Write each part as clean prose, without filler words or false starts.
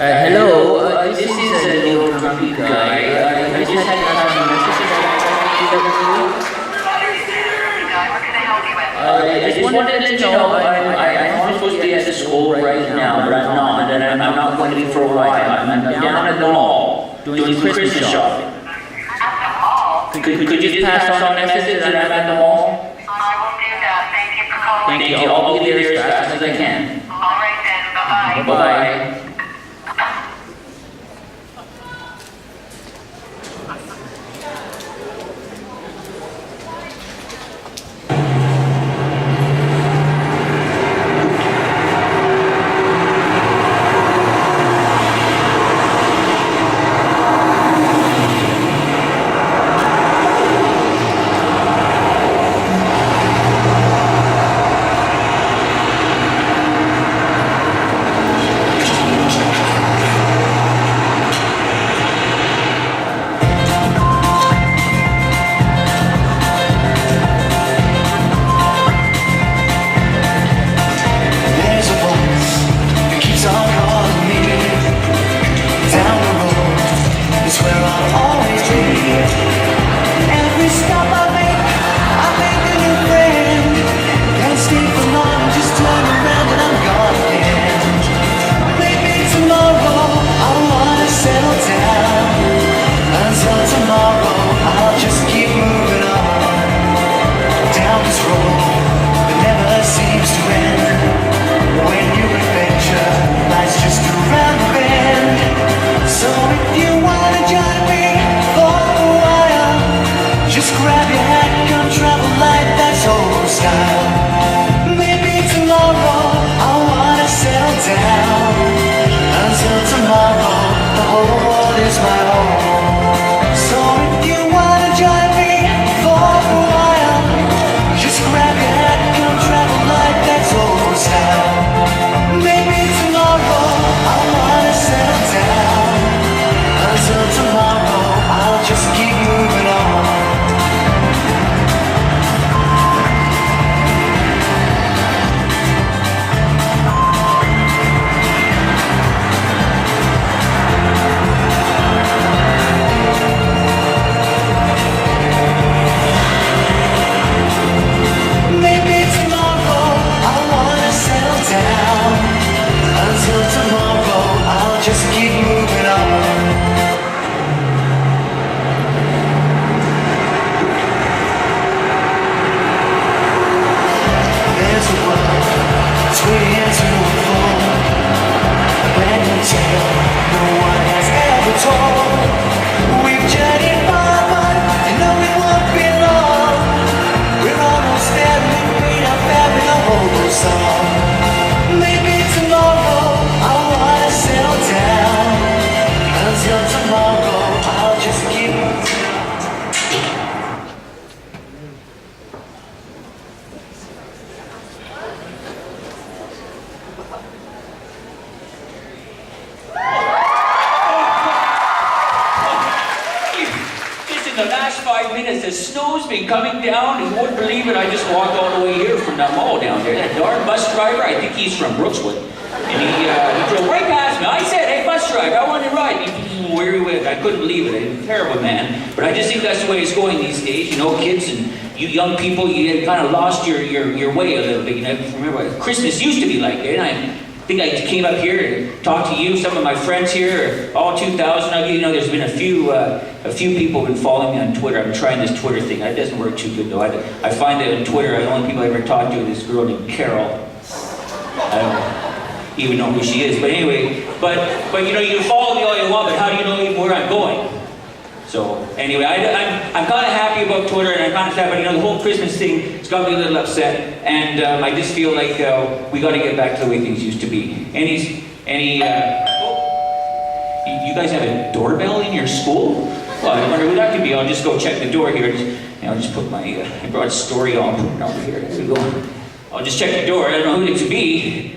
Hello, this is a new grumpy guy. I just had to pass on a message I just wanted to let you know I'm supposed to be at the school right now, but I'm not, and I'm not going to be for a while. I'm down at the mall doing some Christmas shopping. Could you just pass on a message that I'm at the mall? I will do that. Thank you for calling. Thank you. I'll be there as fast as I can. All right then. Bye-bye. Bye-bye. The snow's been coming down. You wouldn't believe it. I just walked all the way here from the mall down there. That darn bus driver, I think he's from Brookswood. And he drove right past me. I said, hey, bus driver, I want to ride. I couldn't believe it. He's a terrible man. But I just think that's the way it's going these days. You know, kids and you young people, you kind of lost your way a little bit. You know, remember what Christmas used to be like. And I think I came up here to talk to you. Some of my friends here, all 2,000 of you. You know, there's been a few people have been following me on Twitter. I'm trying this Twitter thing. It doesn't work too good though. I find that on Twitter, the only people I ever talked to is this girl named Carol. I don't even know who she is, but anyway. But you know, you can follow me all you want, but how do you know even where I'm going? So anyway, I'm kind of happy about Twitter, and I'm kind of sad, but you know, the whole Christmas thing, it's got me a little upset, and I just feel like we got to get back to the way things used to be. You guys have a doorbell in your school? Well, I wonder who that could be. I'll just go check the door here. I'll just put my, I brought a story on, put it over here. There we go. I'll just check the door. I don't know who it could be.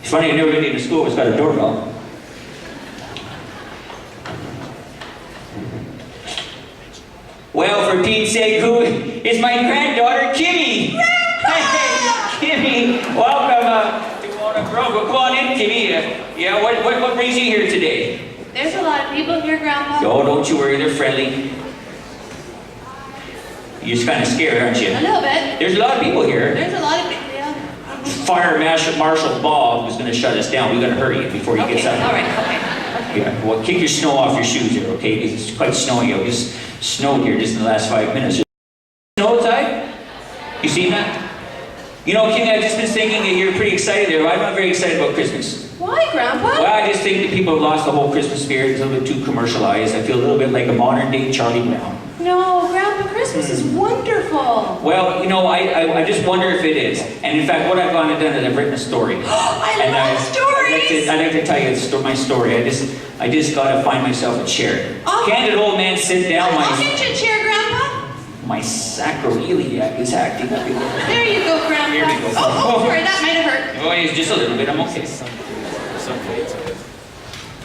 It's funny, I never been in a school that's got a doorbell. Well, for Pete's sake, who is my granddaughter, Kimmy? Hey, Kimmy, welcome to Walnut Well, come on in, Kimmy. Yeah, what brings you here today? There's a lot of people here, Grandpa. Oh, don't you worry, they're friendly. You're just kind of scared, aren't you? A little bit. There's a lot of people here. There's a lot of people, yeah. Fire Marshal Bob was going to shut us down. We got to hurry before he gets Okay, out. all right, okay. Yeah, well, kick your snow off your shoes here, okay? Because it's quite snowy out. Just snowed here just in the last 5 minutes. Snow outside? You seen that? You know, Kimmy, I've just been thinking that you're pretty excited there. I'm not very excited about Christmas. Why, Grandpa? Well, I just think that people have lost the whole Christmas spirit. It's a little bit too commercialized. I feel a little bit like a modern-day Charlie Brown. No, Grandpa, Christmas is wonderful. Well, you know, I just wonder if it is. And in fact, what I've gone and done is I've written a story. I love stories. I'd like to tell you my story. I just got to find myself a chair. Oh. Candid old man, sit down. I'll get you a chair, Grandpa. My sacroiliac is acting up again. There you go, Grandpa. Here we go. Oh, sorry, that might have hurt. Oh, it's just a little bit. I'm okay.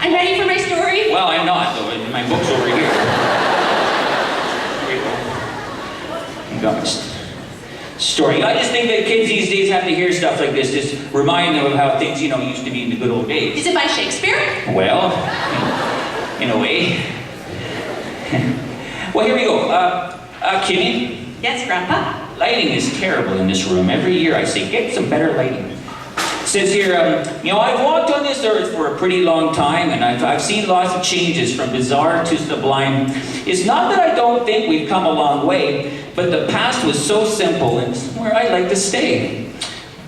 I'm ready for my story. Well, I'm not, though. My book's over here. Here we go. You got my story. I just think that kids these days have to hear stuff like this. Just remind them of how things, you know, used to be in the good old days. Is it by Shakespeare? Well, in a way. Well, here we go. Kimmy, Yes, Grandpa. lighting is terrible in this room. Every year I say, get some better lighting. It says here, you know, I've walked on this earth for a pretty long time, and I've seen lots of changes from bizarre to sublime. It's not that I don't think we've come a long way, but the past was so simple, and it's where I'd like to stay.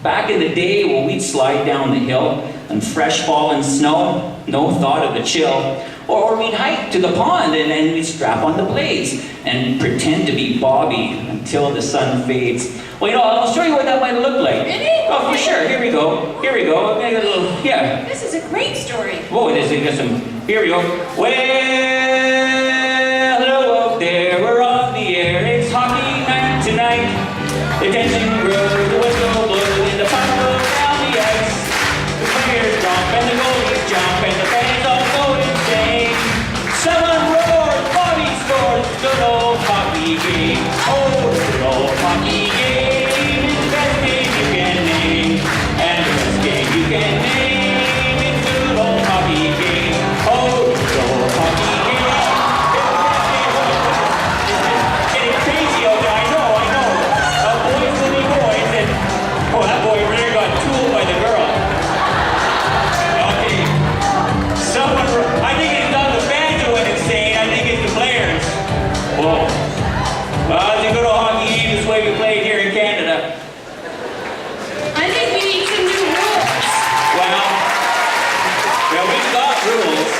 Back in the day when we'd slide down the hill and fresh fallen snow, no thought of the chill. Or we'd hike to the pond and then we'd strap on the blades and pretend to be Bobby until the sun fades. Well, you know, I'll show you what that might look like. Really? Oh, for sure. Here we go. Here we go. I got a little, yeah. This is a great story. Whoa, it is. It got some. Here we go. Well, hello up there. We're on the air. It's hockey night tonight. The tension grows. The whistle blows and the puck goes down the ice. The players jump and the goalies jump and the fans all go insane. Someone roars, Bobby scores. Good old hockey game. Oh, good old hockey game. It's the best game you can name. And the best game you can name. It's the good old hockey game. Oh, good old hockey game. It's getting crazy out there. I know. Boys will be boys. And, oh, that boy over there got tooled by the girl. Okay. I think it's not the fans who went insane. I think it's the players. Whoa. Well, it's a good old hockey game. This way we play it here in Canada. I think we need some new rules. Well, we've got rules.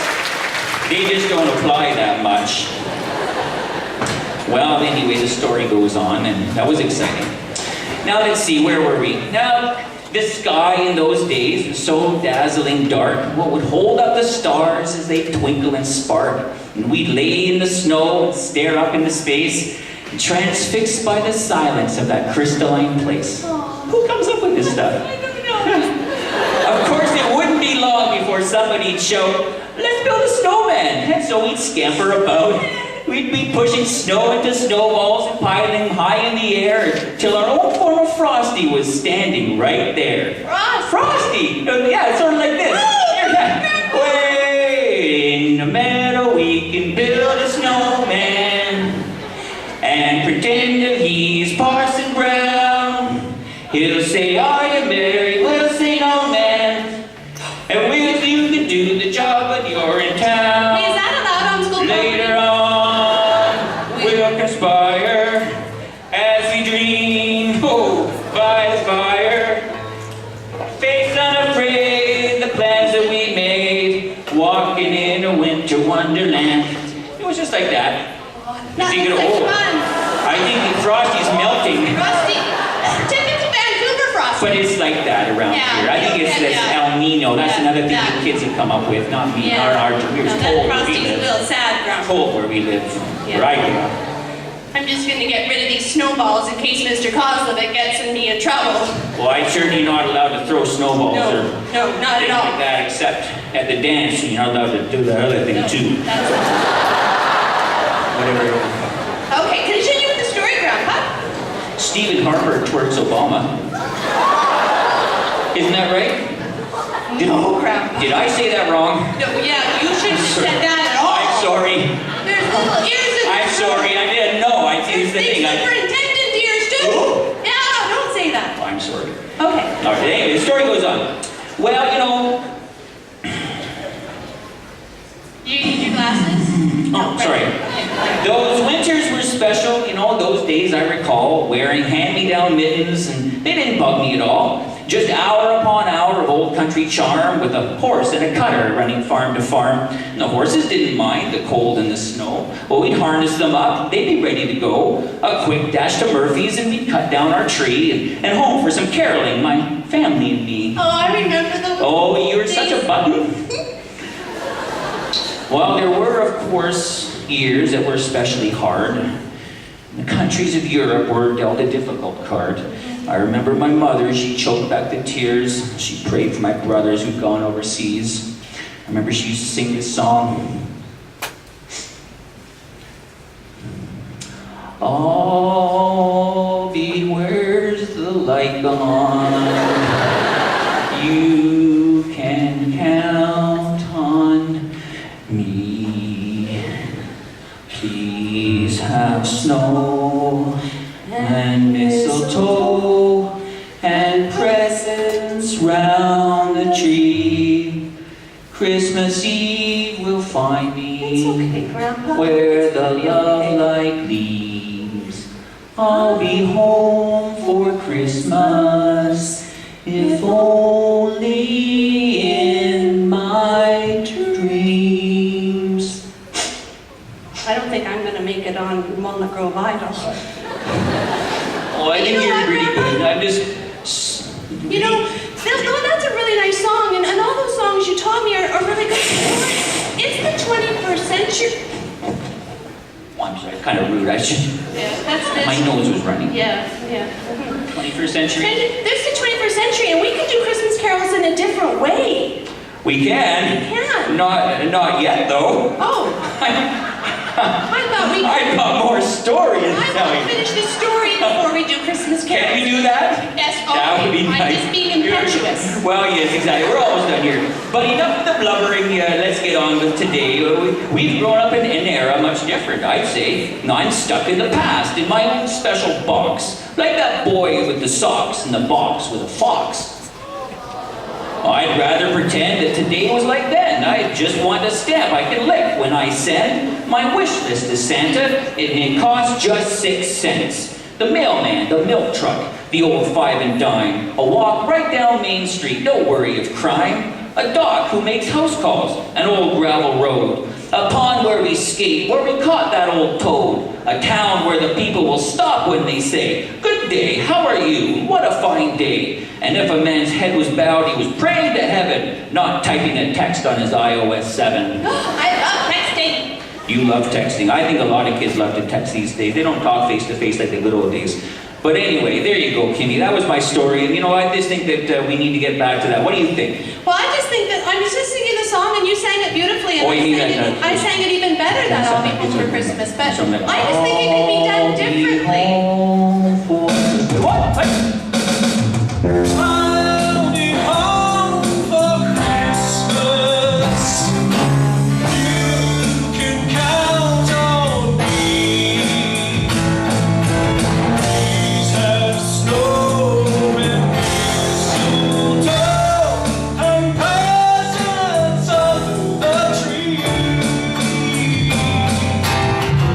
They just don't apply that much. Well, anyway, the story goes on, and that was exciting. Now, let's see, where were we? Now, the sky in those days was so dazzling dark, what would hold up the stars as they twinkle and spark, and we'd lay in the snow and stare up into space, transfixed by the silence of that crystalline place. Who comes up with this stuff? I don't know. Of course, it wouldn't be long before somebody'd shout, let's build a snowman. And so we'd scamper about. We'd be pushing snow into snowballs and piling them high in the air till our own form of Frosty was standing right there. Frosty! Yeah, sort of like this. Way in the meadow we can build a snowman and pretend that he's Parson Brown. He'll say, are you married? We'll say, no, man. And we'll you can do the job when you're in town. Hey, is that allowed on school property? Later on, we'll conspire as we dream, by the fire. Face unafraid, the plans that we made, walking in a winter wonderland. It was just like that. That As you get looks like older, fun. I think the Frosty's melting. Frosty. Typical Vancouver Frosty. But it's like that around Yeah, here. I think it's yeah, this yeah. El Nino. That's Yeah, another thing that. the kids have come up with, not me. Yeah. We were No, told that where we Frosty's a live. little sad, Grandpa. Told where we live. Yeah. Where I grew up. I'm just going to get rid of these snowballs in case Mr. Kozlovic gets me in trouble. Well, I'm certainly not allowed to throw snowballs No, or no, not at things all. like that, except at the dance. You're not allowed to do that other thing No, too. that's Whatever. okay, continue with the story, Grandpa. Stephen Harper twerks Obama. Isn't that right? no, Grandpa. Did I say that wrong? No, yeah, you shouldn't have said that at all. I'm sorry. There's little ears in I'm sorry, I didn't know. Here's the thing. Superintendent ears, too. Oh. Yeah, don't say that. I'm sorry. Okay. All right, anyway, the story goes on. Well, you know... You need your glasses? Oh, sorry. Okay. Those winters were special, you know, those days I recall wearing hand-me-down mittens, and they didn't bug me at all. Just hour upon hour of old country charm with a horse and a cutter running farm to farm. And the horses didn't mind the cold and the snow. Well, we'd harness them up, they'd be ready to go. A quick dash to Murphy's and we'd cut down our tree and home for some caroling, my family and me. Oh, I remember those. Oh, you're such a button. Well, there were, of course, years that were especially hard. The countries of Europe were dealt a difficult card. I remember my mother, she choked back the tears. She prayed for my brothers who'd gone overseas. I remember she used to sing this song. Oh, where's the light gone? You can count on me. Please have snow and mistletoe and presents round the tree. Christmas Eve will find me It's okay, Grandpa. where the It's love okay. light gleams. I'll be home for Christmas, if only in my dreams. I don't think I'm going to make it on Walnut Grove Idol. Oh, I think You know you're what, pretty Grandpa? good. I'm just... You know, that's a really nice song, and all those songs you taught me are really good. It's the 21st century. Oh, I'm sorry, kind of rude. I should... Yeah, that's My nose was running. Yeah. 21st century? There's the 21st century, and we can do Christmas carols in a different way. We can. We can. Not yet, though. Oh, I thought we I've got more stories to I tell want to you. finish the story before we do Christmas carols. Can we do that? Yes, That would be okay. I'm nice. just being impetuous. Well, yes, exactly. We're almost done here. But enough of the blubbering. Let's get on with today. We've grown up in an era much different, I'd say. Now, I'm stuck in the past, in my own special box. Like that boy with the socks in the box with a fox. I'd rather pretend that today was like then. I just want a stamp I can lick when I send my wish list to Santa. It costs just 6 cents. The mailman, the milk truck, the old 5 and dime. A walk right down Main Street, no worry of crime. A doc who makes house calls, an old gravel road. A pond where we skate, where we caught that old toad. A town where the people will stop when they say, "Good day, how are you? What a fine day." And if a man's head was bowed, he was praying to heaven, not typing a text on his iOS 7. I love texting. You love texting. I think a lot of kids love to text these days. They don't talk face to face like the good old days. But anyway, there you go, Kimmy. That was my story. And you know, I just think that we need to get back to that. What do you think? Well, I just think that I was just singing the song and you sang it beautifully, and Oh, I sang it even better than I'll Be Home for Christmas. But I just think it could be done differently. What? I'll be home for Christmas. You can count on me. Please have snow and mistletoe and presents under the tree.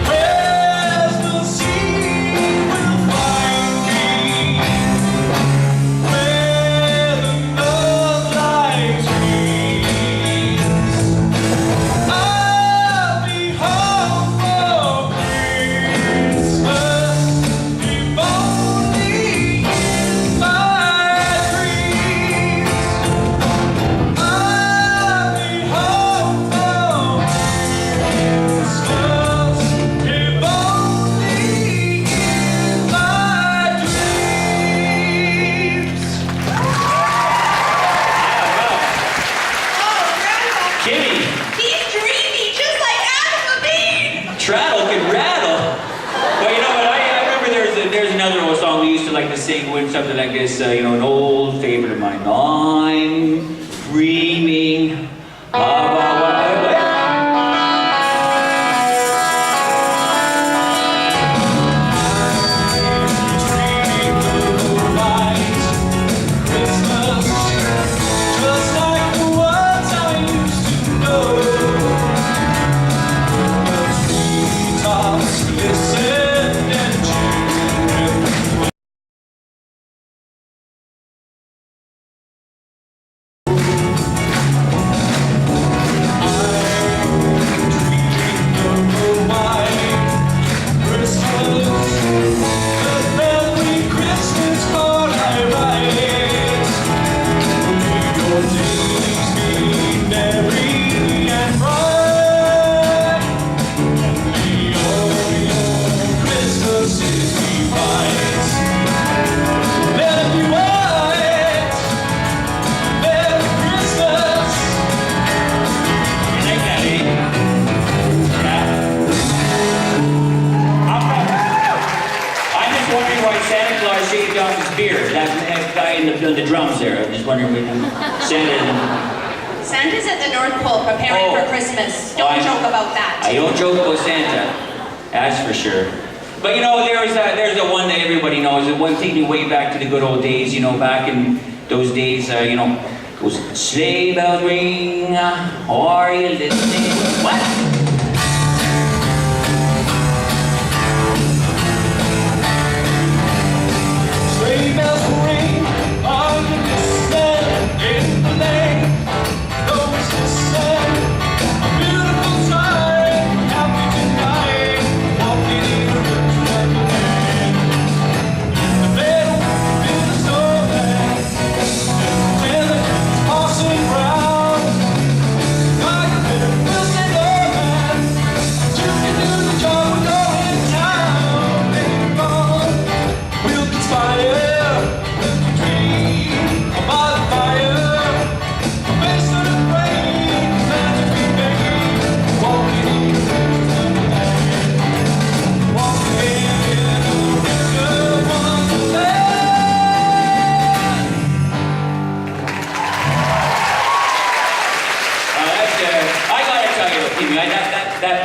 Christmas Eve will find me where the love light gleams. I'll be home for Christmas, if only in my dreams. I'll be home for Christmas, if only in my dreams. Oh, Grandpa, Kimmy, he's dreamy, just like Adam Levine. Traddle can rattle. Well, you know what? I remember there's another old song we used to like to sing when something like this. An old favorite of mine. I'm dreaming about shaved off his beard. That guy in the drums there. I'm just wondering if Santa's at the North Pole preparing for Christmas. Don't joke about that. I don't joke about Santa. That's for sure. But you know, there's the one that everybody knows. The one taking way back to the good old days. You know, back in those days, you know, goes sleigh bells ring. Are you listening? What? Sleigh bells ring, are you listening? In the lane, those who sing a beautiful time, happy tonight, walking in a rich wonderland. The meadow in the snowland, and the passing round. Like a bit of Wilson Norman, you can do the job when you're in town. Later on, we'll conspire.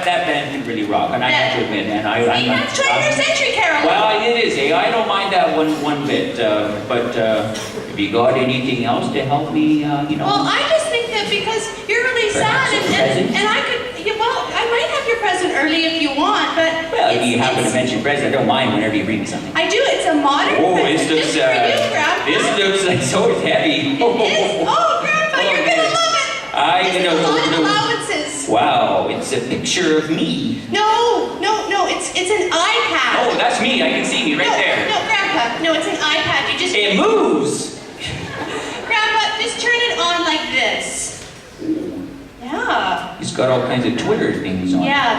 That band can really rock, and I have to admit, man. That's 21st century Carol. Well, it is. I don't mind that one bit. But have you got anything else to help me? You know. Well, I just think that because you're really sad, and I could. Well, I might have your present early if you want, but. Well, if you happen to mention present, I don't mind whenever you bring me something. I do. It's a modern present. This looks. Just for you, Grandpa. This looks like so heavy. It is. Oh, Grandpa, you're gonna love it. I know. Allowances. Wow, it's a picture of me. No, it's an iPad. Oh, that's me. I can see me right there. No, Grandpa. No, it's an iPad. You just. It moves. Grandpa, just turn it on like this. Yeah. It's got all kinds of Twitter things on it. Yeah.